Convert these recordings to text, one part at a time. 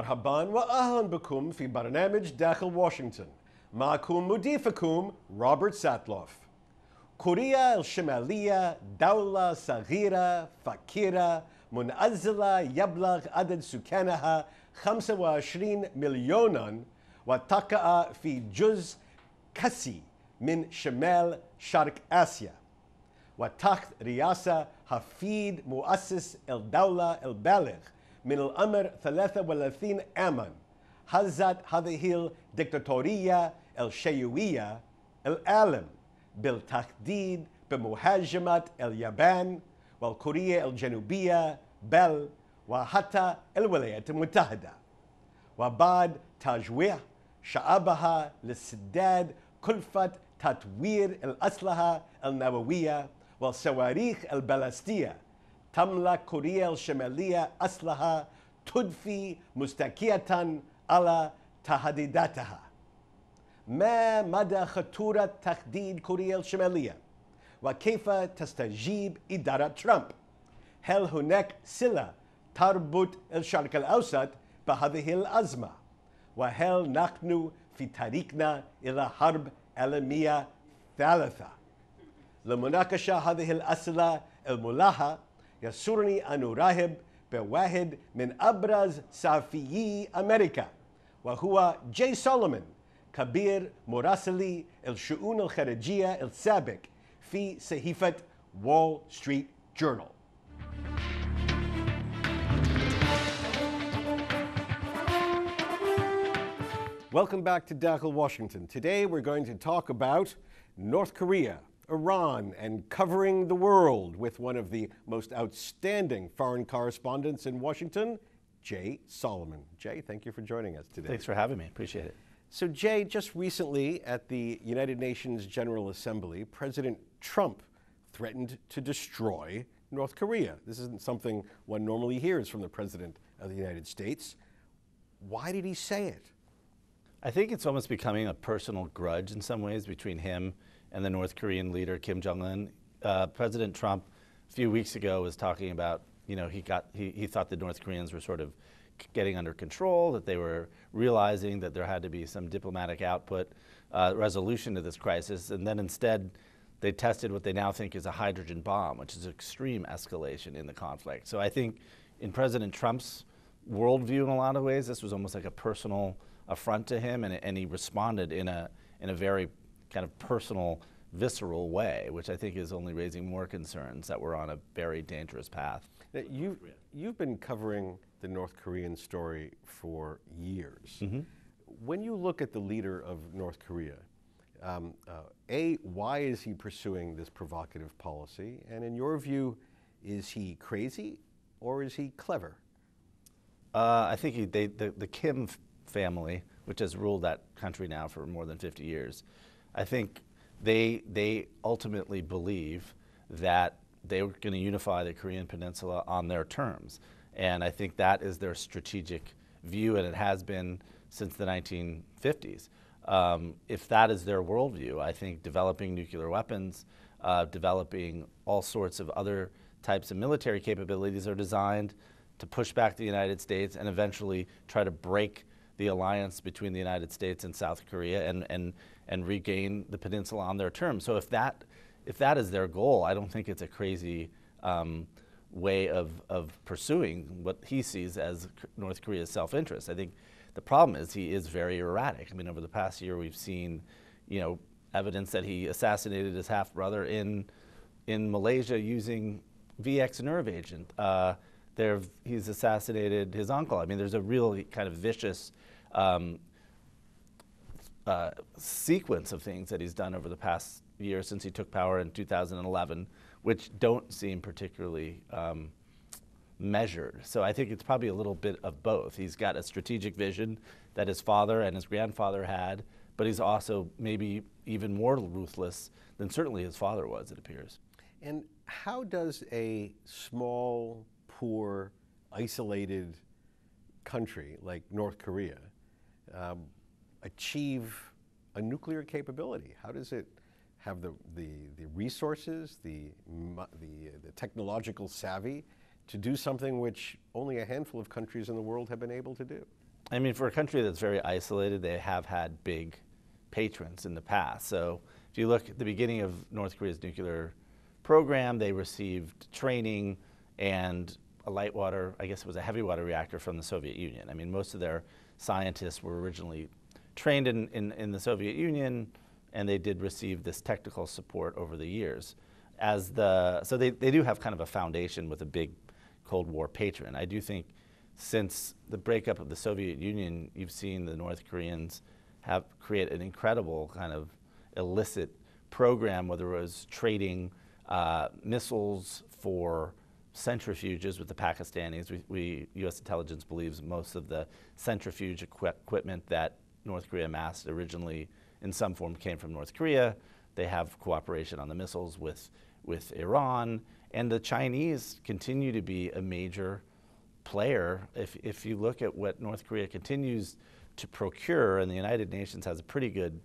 مرحبا وأهلا بكم في برنامج داخل واشنطن. معكم مضيفكم روبرت ساتلوف. كوريا الشمالية دولة صغيرة فقيرة منعزلة يبلغ عدد سكانها 25 مليونا وتقع في جزء قاسي من شمال شرق آسيا، وتحت رئاسة حفيد مؤسس الدولة البالغ من العمر 33 عاما. هزت هذه الدكتاتورية الشيوعية العالم، بالتحديد بمهاجمة اليابان والكوريا الجنوبية بل وحتى الولايات المتحدة، وبعد تجويع شعبها لسداد كلفة تطوير الأسلحة النووية والصواريخ البالستية، تملك كوريا الشمالية أسلحة تضفي مستكية على تهديداتها. ما مدى خطورة تهديد كوريا الشمالية؟ وكيف تستجيب إدارة ترامب؟ هل هناك صلة تربط الشرق الأوسط بهذه الأزمة؟ وهل نحن في طريقنا إلى حرب عالمية ثالثة؟ لمناقشة هذه الأسئلة الملحة يسرني أن أرحب بواحد من أبرز صحفيي أمريكا، وهو جاي سولومون، كبير مراسلي الشؤون الخارجية السابق في صحيفة وول ستريت جورنال. Welcome back to Dakhel, Washington. Today we're going to talk about North Korea, Iran, and covering the world with one of the most outstanding foreign correspondents in Washington, Jay Solomon. Jay, thank you for joining us today. Thanks for having me. Appreciate it. So Jay, just recently at the United Nations General Assembly, President Trump threatened to destroy North Korea. This isn't something one normally hears from the President of the United States. Why did he say it? I think it's almost becoming a personal grudge in some ways between him and the North Korean leader, Kim Jong Un. President Trump, a few weeks ago, was talking about, he thought the North Koreans were sort of getting under control, that they were realizing that there had to be some diplomatic output, resolution to this crisis, and then instead they tested what they now think is a hydrogen bomb, which is extreme escalation in the conflict. So I think in President Trump's worldview, in a lot of ways, this was almost like a personal affront to him, and he responded in a very kind of personal, visceral way, which I think is only raising more concerns that we're on a very dangerous path. Now, you've been covering the North Korean story for years. Mm-hmm. When you look at the leader of North Korea, why is he pursuing this provocative policy? And in your view, is he crazy or is he clever? I think the Kim family, which has ruled that country now for more than 50 years, I think they ultimately believe that they were going to unify the Korean Peninsula on their terms. And I think that is their strategic view, and it has been since the 1950s. If that is their worldview, I think developing nuclear weapons, developing all sorts of other types of military capabilities are designed to push back the United States and eventually try to break the alliance between the United States and South Korea and regain the peninsula on their terms. So if that is their goal, I don't think it's a crazy way of pursuing what he sees as North Korea's self-interest. I think the problem is he is very erratic. I mean, over the past year, we've seen, evidence that he assassinated his half-brother in Malaysia using VX nerve agent. He's assassinated his uncle. I mean, there's a really kind of vicious sequence of things that he's done over the past year since he took power in 2011, which don't seem particularly measured. So I think it's probably a little bit of both. He's got a strategic vision that his father and his grandfather had, but he's also maybe even more ruthless than certainly his father was, it appears. And how does a small, poor, isolated country like North Korea achieve a nuclear capability? How does it have the resources, the technological savvy to do something which only a handful of countries in the world have been able to do? I mean, for a country that's very isolated, they have had big patrons in the past. So if you look at the beginning of North Korea's nuclear program, they received training and a light water, I guess it was a heavy water reactor from the Soviet Union. I mean, most of their scientists were originally trained in the Soviet Union, and they did receive this technical support over the years. So they do have kind of a foundation with a big Cold War patron. I do think since the breakup of the Soviet Union, you've seen the North Koreans have created an incredible kind of illicit program, whether it was trading missiles for centrifuges with the Pakistanis. U.S. intelligence believes most of the centrifuge equipment that North Korea amassed originally in some form came from North Korea. They have cooperation on the missiles with Iran, and the Chinese continue to be a major player. If you look at what North Korea continues to procure, and the United Nations has pretty good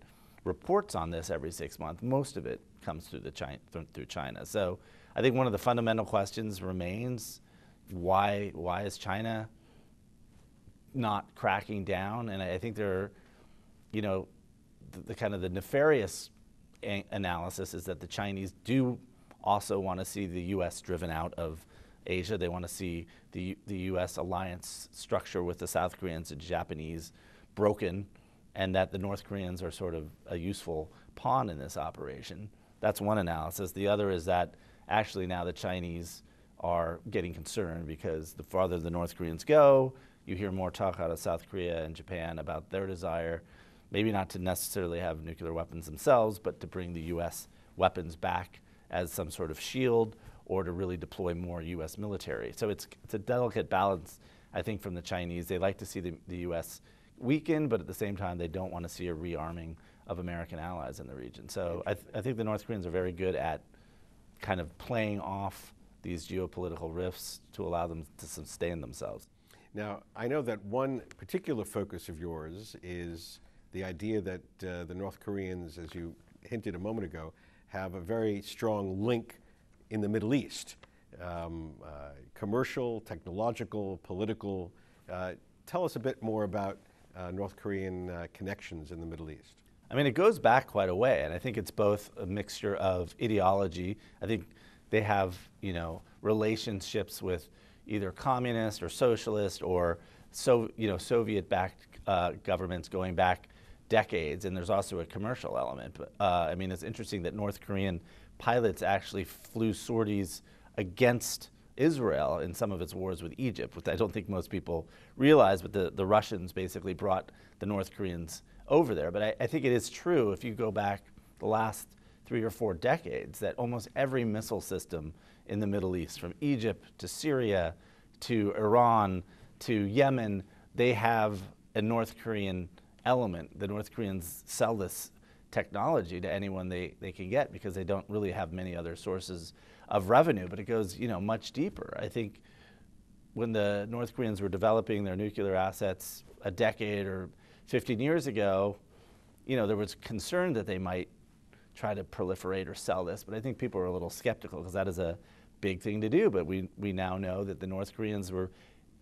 reports on this every 6 months, most of it comes through China. So I think one of the fundamental questions remains, why is China not cracking down? And I think there are, the kind of the nefarious analysis is that the Chinese do also want to see the U.S. driven out of Asia. They want to see the U.S. alliance structure with the South Koreans and Japanese broken, and that the North Koreans are sort of a useful pawn in this operation. That's one analysis. The other is that actually now the Chinese are getting concerned because the farther the North Koreans go, you hear more talk out of South Korea and Japan about their desire, maybe not to necessarily have nuclear weapons themselves, but to bring the U.S. weapons back as some sort of shield, or to really deploy more U.S. military. So it's a delicate balance, I think, from the Chinese. They like to see the U.S. weaken, but at the same time, they don't want to see a rearming of American allies in the region. So I think the North Koreans are very good at kind of playing off these geopolitical rifts to allow them to sustain themselves. Now, I know that one particular focus of yours is the idea that the North Koreans, as you hinted a moment ago, have a very strong link in the Middle East, commercial, technological, political. Tell us a bit more about North Korean connections in the Middle East. I mean, it goes back quite a way, and I think it's both a mixture of ideology. I think they have, relationships with either communist or socialist or Soviet-backed governments going back decades, and there's also a commercial element. But I mean, it's interesting that North Korean pilots actually flew sorties against Israel in some of its wars with Egypt, which I don't think most people realize, but the Russians basically brought the North Koreans over there. But I think it is true, if you go back the last 3 or 4 decades, that almost every missile system in the Middle East, from Egypt to Syria to Iran to Yemen, they have a North Korean element. The North Koreans sell this technology to anyone they can get because they don't really have many other sources of revenue, but it goes much deeper. I think when the North Koreans were developing their nuclear assets a decade or 15 years ago, there was concern that they might try to proliferate or sell this, but I think people are a little skeptical because that is a big thing to do. But we now know that the North Koreans were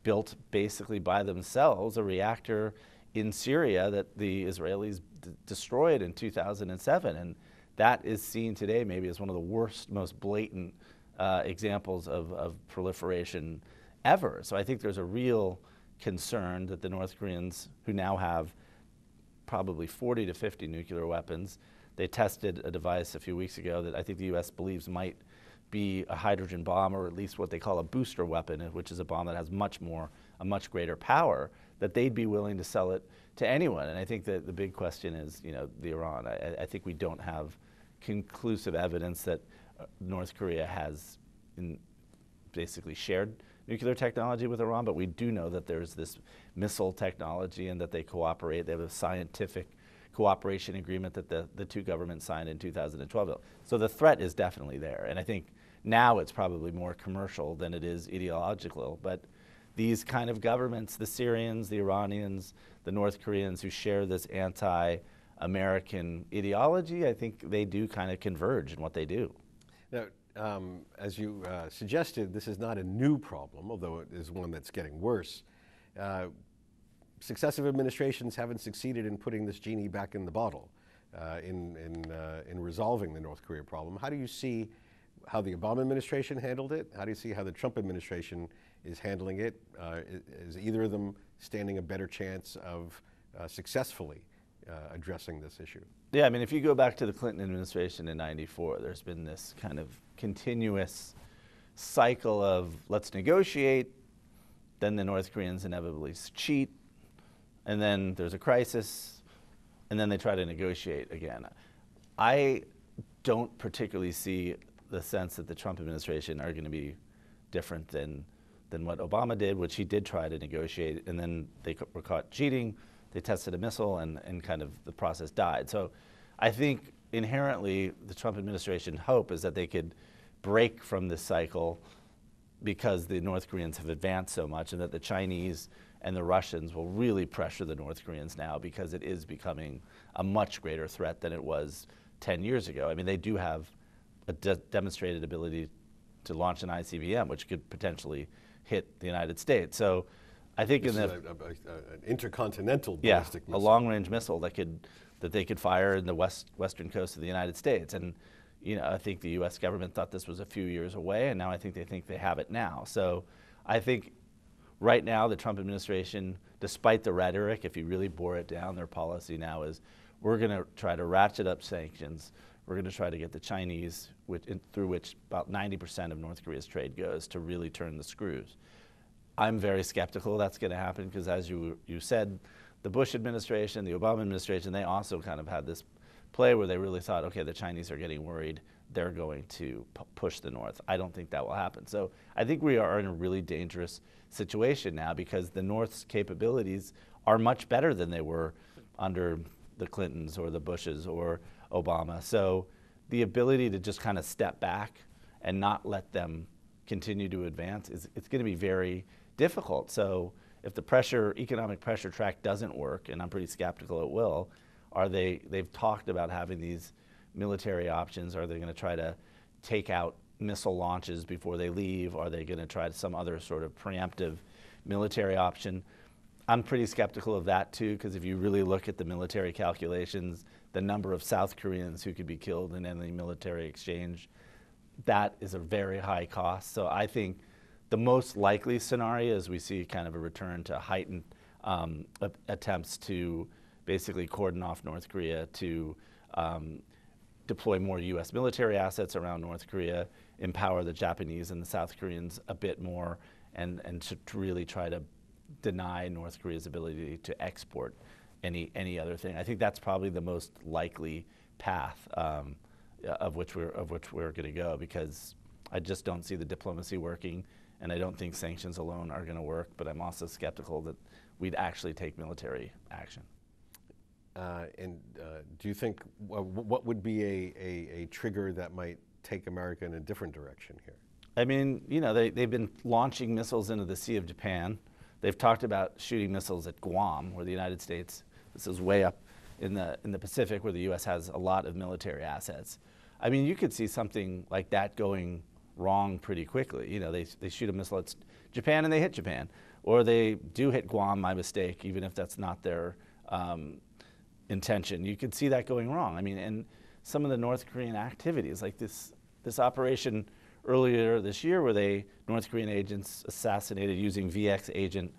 built basically by themselves a reactor in Syria that the Israelis destroyed in 2007, and that is seen today maybe as one of the worst, most blatant examples of proliferation ever. So I think there's a real concern that the North Koreans, who now have probably 40 to 50 nuclear weapons, they tested a device a few weeks ago that I think the U.S. believes might be a hydrogen bomb, or at least what they call a booster weapon, which is a bomb that has a much greater power, that they'd be willing to sell it to anyone. And I think that the big question is, the Iran. I think we don't have conclusive evidence that North Korea has basically shared nuclear technology with Iran, but we do know that there's this missile technology and that they cooperate. They have a scientific cooperation agreement that the two governments signed in 2012. So the threat is definitely there. And I think now it's probably more commercial than it is ideological. But these kind of governments, the Syrians, the Iranians, the North Koreans, who share this anti-American ideology, I think they do kind of converge in what they do. Now, as you suggested, this is not a new problem, although it is one that's getting worse. successive administrations haven't succeeded in putting this genie back in the bottle, in resolving the North Korea problem. How do you see how the Obama administration handled it? How do you see how the Trump administration is handling it? Is either of them standing a better chance of successfully addressing this issue? Yeah, I mean, if you go back to the Clinton administration in '94, there's been this kind of continuous cycle of let's negotiate, then the North Koreans inevitably cheat, and then there's a crisis, and then they try to negotiate again. I don't particularly see the sense that the Trump administration are going to be different than what Obama did, which he did try to negotiate, and then they were caught cheating. They tested a missile, and kind of the process died. So I think inherently the Trump administration hope is that they could break from this cycle because the North Koreans have advanced so much, and that the Chinese and the Russians will really pressure the North Koreans now because it is becoming a much greater threat than it was 10 years ago. I mean, they do have a demonstrated ability to launch an ICBM, which could potentially hit the United States. So I think an intercontinental ballistic missile. A long-range missile that they could fire in the western coast of the United States. And I think the U.S. government thought this was a few years away, and now I think they have it now. So I think right now the Trump administration, despite the rhetoric, if you really bore it down, their policy now is we're going to try to ratchet up sanctions. We're going to try to get the Chinese, through which about 90% of North Korea's trade goes, to really turn the screws. I'm very skeptical that's going to happen because, as you said, the Bush administration, the Obama administration, they also kind of had this play where they really thought, okay, the Chinese are getting worried, they're going to push the North. I don't think that will happen. So I think we are in a really dangerous situation now because the North's capabilities are much better than they were under the Clintons or the Bushes or Obama. So the ability to just kind of step back and not let them continue to advance it's going to be very difficult. So if the economic pressure track doesn't work, and I'm pretty skeptical it will, they've talked about having these military options. Are they going to try to take out missile launches before they leave? Are they going to try some other sort of preemptive military option? I'm pretty skeptical of that too, because if you really look at the military calculations, the number of South Koreans who could be killed in any military exchange, that is a very high cost. So I think the most likely scenario is we see kind of a return to heightened attempts to basically cordon off North Korea, to deploy more U.S. military assets around North Korea, empower the Japanese and the South Koreans a bit more, and to really try to deny North Korea's ability to export any other thing. I think that's probably the most likely path of which we're going to go, because I just don't see the diplomacy working, and I don't think sanctions alone are going to work. But I'm also skeptical that we'd actually take military action. Do you think what would be a trigger that might take America in a different direction here? I mean, they've been launching missiles into the Sea of Japan. They've talked about shooting missiles at Guam, where the United States, this is way up in the Pacific, where the U.S. has a lot of military assets. I mean, you could see something like that going wrong pretty quickly. They shoot a missile at Japan and they hit Japan, or they do hit Guam by mistake, even if that's not their intention. You could see that going wrong. I mean, and some of the North Korean activities, like this operation earlier this year where North Korean agents assassinated using VX agent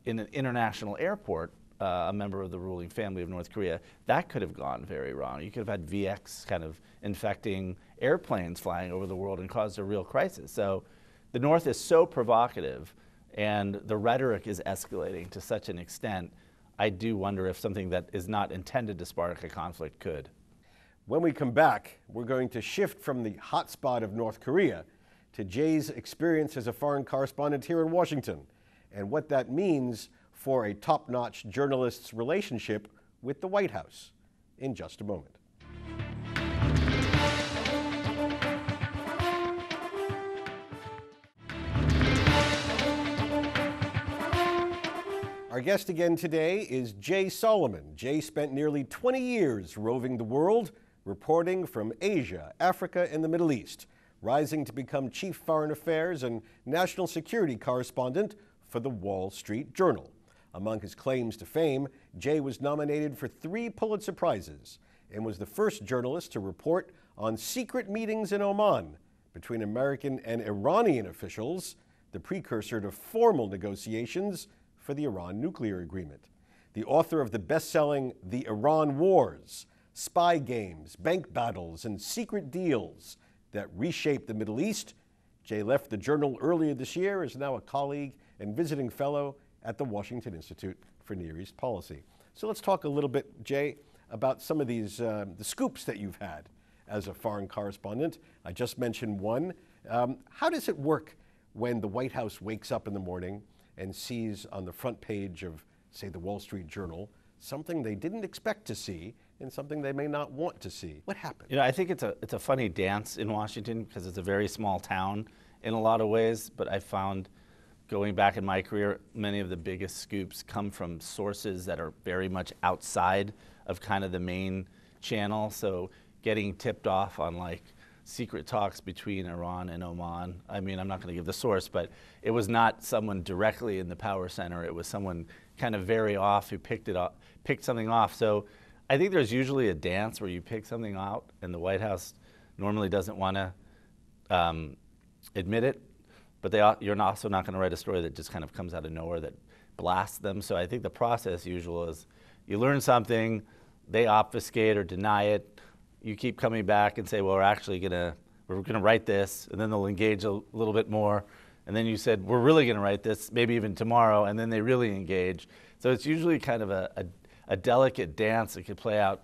in an international airport, a member of the ruling family of North Korea, that could have gone very wrong. You could have had VX kind of infecting airplanes flying over the world and caused a real crisis. So the North is so provocative, and the rhetoric is escalating to such an extent, I do wonder if something that is not intended to spark a conflict could. When we come back, we're going to shift from the hotspot of North Korea to Jay's experience as a foreign correspondent here in Washington, and what that means for a top-notch journalist's relationship with the White House, in just a moment. Our guest again today is Jay Solomon. Jay spent nearly 20 years roving the world, reporting from Asia, Africa, and the Middle East, rising to become chief foreign affairs and national security correspondent for the Wall Street Journal. Among his claims to fame, Jay was nominated for 3 Pulitzer Prizes and was the first journalist to report on secret meetings in Oman between American and Iranian officials, the precursor to formal negotiations for the Iran nuclear agreement. The author of the best-selling The Iran Wars, Spy Games, Bank Battles, and Secret Deals that reshaped the Middle East, Jay left the journal earlier this year, is now a colleague and visiting fellow at the Washington Institute for Near East Policy. So let's talk a little bit, Jay, about some of these the scoops that you've had as a foreign correspondent. I just mentioned one. How does it work when the White House wakes up in the morning and sees on the front page of, say, the Wall Street Journal, something they didn't expect to see and something they may not want to see? What happened? You know, I think it's a funny dance in Washington because it's a very small town in a lot of ways, but I found going back in my career, many of the biggest scoops come from sources that are very much outside of kind of the main channel. So getting tipped off on like secret talks between Iran and Oman. I mean, I'm not going to give the source, but it was not someone directly in the power center. It was someone kind of very off who picked something off. So I think there's usually a dance where you pick something out, and the White House normally doesn't want to admit it, but you're also not going to write a story that just kind of comes out of nowhere that blasts them. So I think the process usual is you learn something, they obfuscate or deny it, you keep coming back and say, well, we're gonna write this, and then they'll engage a little bit more, and then you said, we're really gonna write this, maybe even tomorrow, and then they really engage. So it's usually kind of a delicate dance that could play out.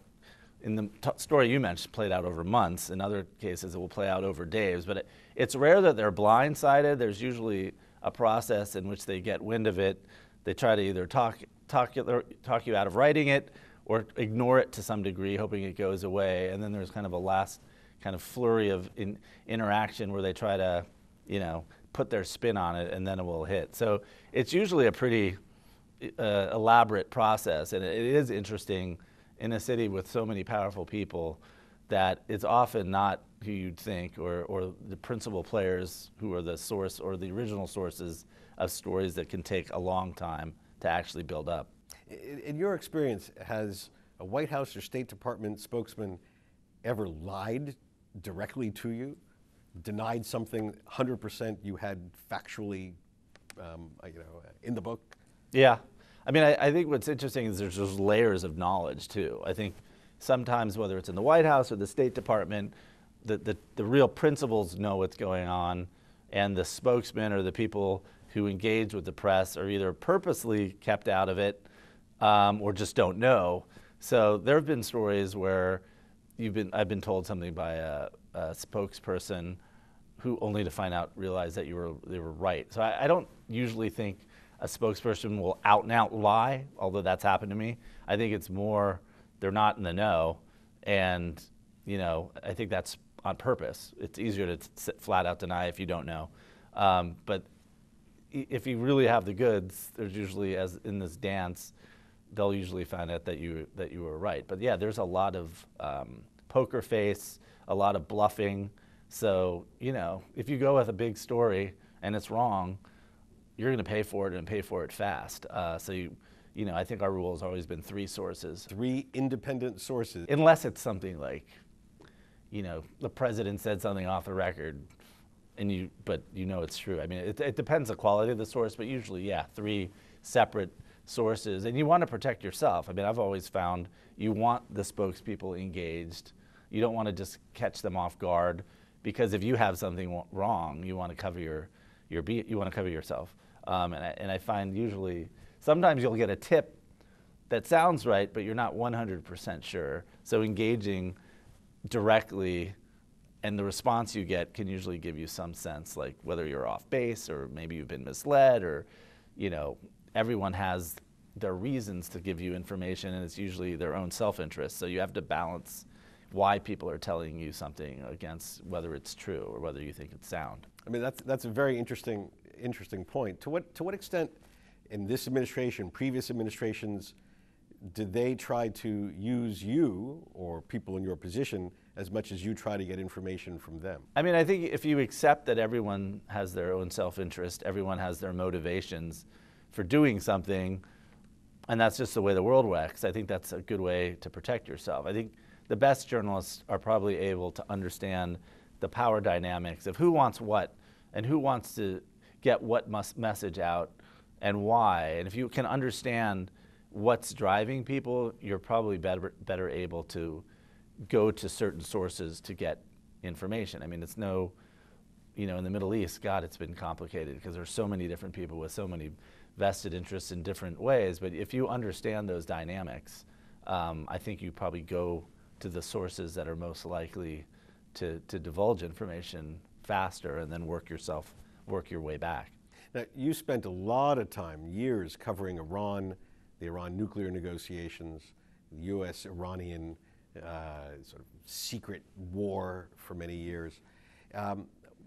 In the story you mentioned, played out over months. In other cases, it will play out over days. But it's rare that they're blindsided. There's usually a process in which they get wind of it. They try to either talk you out of writing it or ignore it to some degree, hoping it goes away. And then there's kind of a last kind of flurry of interaction where they try to, put their spin on it, and then it will hit. So it's usually a pretty elaborate process, and it is interesting in a city with so many powerful people that it's often not who you'd think or the principal players who are the source or the original sources of stories that can take a long time to actually build up. In your experience, has a White House or State Department spokesman ever lied directly to you, denied something 100% you had factually in the book? Yeah. I mean, I think what's interesting is there's those layers of knowledge, too. I think sometimes, whether it's in the White House or the State Department, the real principals know what's going on, and the spokesman or the people who engage with the press are either purposely kept out of it or just don't know. So there have been stories where I've been told something by a spokesperson who only to realize that they were right. So I don't usually think a spokesperson will out and out lie, although that's happened to me. I think it's more they're not in the know, and I think that's on purpose. It's easier to flat out deny if you don't know. But if you really have the goods, there's usually, as in this dance, they'll usually find out that you were right. But yeah, there's a lot of poker face, a lot of bluffing. So if you go with a big story and it's wrong, you're going to pay for it and pay for it fast. So I think our rule has always been 3 sources. 3 independent sources. Unless it's something like, the president said something off the record, but it's true. I mean, it depends the quality of the source, but usually, yeah, 3 separate sources. And you want to protect yourself. I mean, I've always found you want the spokespeople engaged. You don't want to just catch them off guard, because if you have something wrong, you want to cover you want to cover yourself. And I find usually, sometimes you'll get a tip that sounds right, but you're not 100% sure. So engaging directly, and the response you get can usually give you some sense, like whether you're off base or maybe you've been misled, or everyone has their reasons to give you information, and it's usually their own self-interest. So you have to balance why people are telling you something against whether it's true or whether you think it's sound. I mean, that's a very interesting point. To what extent, in this administration, previous administrations, did they try to use you or people in your position as much as you try to get information from them? I mean, I think if you accept that everyone has their own self-interest, everyone has their motivations for doing something, and that's just the way the world works. I think that's a good way to protect yourself. I think the best journalists are probably able to understand the power dynamics of who wants what and who wants to get what message out and why. And if you can understand what's driving people, you're probably better able to go to certain sources to get information. I mean, it's no, you know, in the Middle East, God, it's been complicated because there's so many different people with so many vested interests in different ways. But if you understand those dynamics, I think you probably go to the sources that are most likely to divulge information faster and then work your way back. Now, you spent a lot of time, years, covering Iran, the Iran nuclear negotiations, the U.S.-Iranian sort of secret war for many years.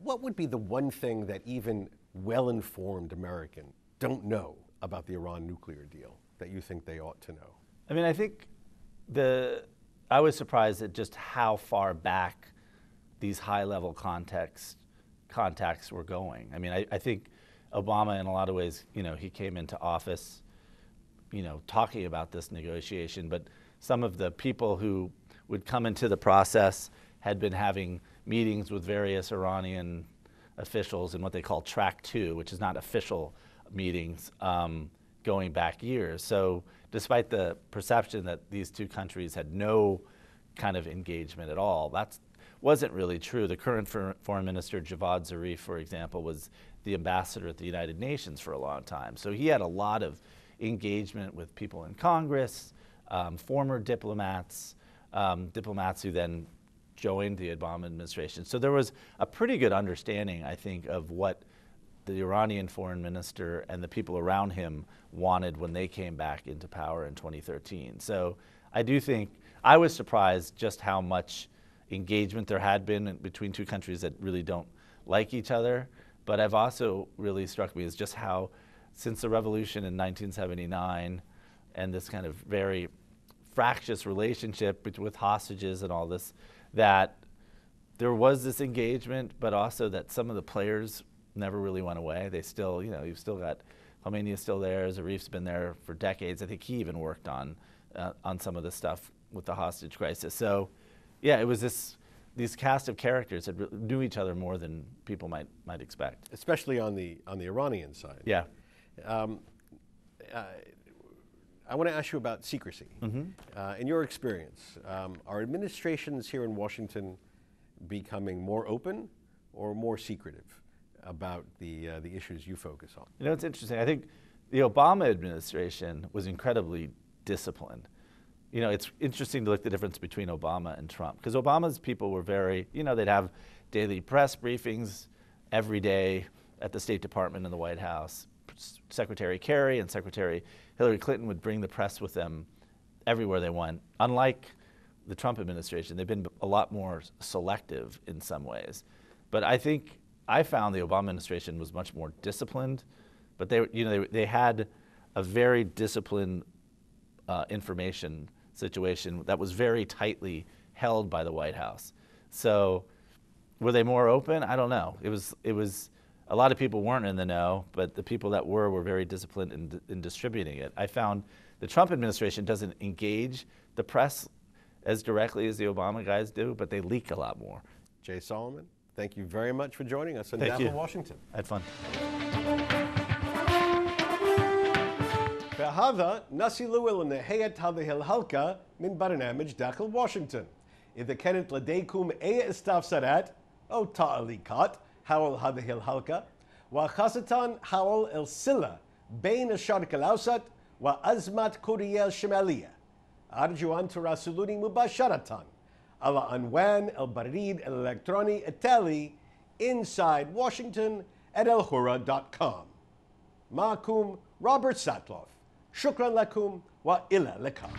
What would be the one thing that even well-informed Americans don't know about the Iran nuclear deal that you think they ought to know? I mean, I think I was surprised at just how far back these high-level contacts were going. I mean, I think Obama, in a lot of ways, you know, he came into office, you know, talking about this negotiation, but some of the people who would come into the process had been having meetings with various Iranian officials in what they call track 2, which is not official meetings, going back years. So despite the perception that these two countries had no kind of engagement at all, that wasn't really true. The current foreign minister, Javad Zarif, for example, was the ambassador at the United Nations for a long time. So he had a lot of engagement with people in Congress, former diplomats, diplomats who then joined the Obama administration. So there was a pretty good understanding, I think, of what the Iranian foreign minister and the people around him wanted when they came back into power in 2013. So I do think, I was surprised just how much engagement there had been between two countries that really don't like each other. But I've also really struck me as just how, since the revolution in 1979 and this kind of very fractious relationship with hostages and all this, that there was this engagement, but also that some of the players never really went away. They still, you know, you've still got Khomeini is still there. Zarif's been there for decades. I think he even worked on some of the stuff with the hostage crisis. So, yeah, it was these cast of characters that knew each other more than people might expect. Especially on the Iranian side. Yeah. I want to ask you about secrecy. Mm-hmm. In your experience, are administrations here in Washington becoming more open or more secretive about the issues you focus on? You know, it's interesting. I think the Obama administration was incredibly disciplined. You know, it's interesting to look at the difference between Obama and Trump, because Obama's people were very, you know, they'd have daily press briefings every day at the State Department and the White House. Secretary Kerry and Secretary Hillary Clinton would bring the press with them everywhere they went. Unlike the Trump administration, they've been a lot more selective in some ways. But I think I found the Obama administration was much more disciplined, but they had a very disciplined information situation that was very tightly held by the White House. So were they more open? I don't know. It was a lot of people weren't in the know, but the people that were very disciplined in distributing it. I found the Trump administration doesn't engage the press as directly as the Obama guys do, but they leak a lot more. Jay Solomon, thank you very much for joining us in Thank you. Washington. I had fun. فهذا نصل إلى نهاية هذه الحلقة من برنامج داخل واشنطن. إذا كانت لديكم أي استفسارات أو تعليقات حول هذه الحلقة وخاصة حول الصلة بين الشرق الأوسط وأزمة كوريا الشمالية، أرجو أن تراسلوني مباشرة على عنوان البريد الإلكتروني التالي insidewashington@elhura.com. معكم روبرت ساتلوف. شكرا لكم وإلى اللقاء.